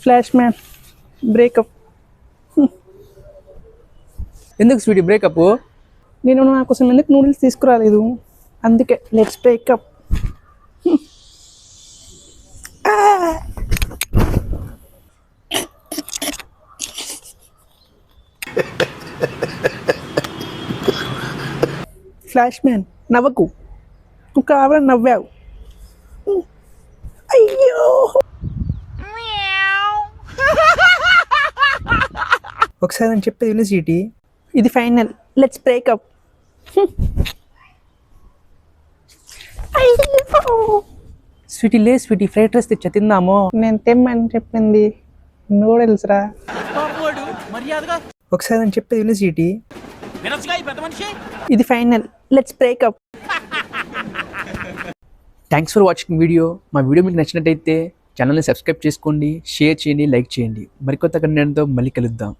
Flash man breakup. ఎందుకు Sweety breakup? నేను నా కోసం ఎందుకు నూడిల్స్ తీసుకురాలేదు, అందుకే లెట్స్ బ్రేకప్. ఫ్లాష్ మ్యాన్ నవ్వకు, నువ్వు కావాలని నవ్వావు. అయ్యో ఒకసారి అని చెప్పేది విను స్వీటీ. ఇది ఫైనల్, లెట్స్ బ్రేకప్. స్వీటీ లే స్వీటీ, ఫ్రైడ్ రైస్ తెచ్చా తిందాము. నేను తెమ్మని చెప్పింది నూడిల్స్ రా. ఒకసారి అని చెప్పేది విను స్వీటీ. ఇది final, let's breakup. Thanks for watching video. మా వీడియో మీకు నచ్చినట్టయితే ఛానల్ని సబ్స్క్రైబ్ చేసుకోండి, షేర్ చేయండి, లైక్ చేయండి. మరికొత్త కంటెంట్తో మళ్ళీ కలుద్దాం.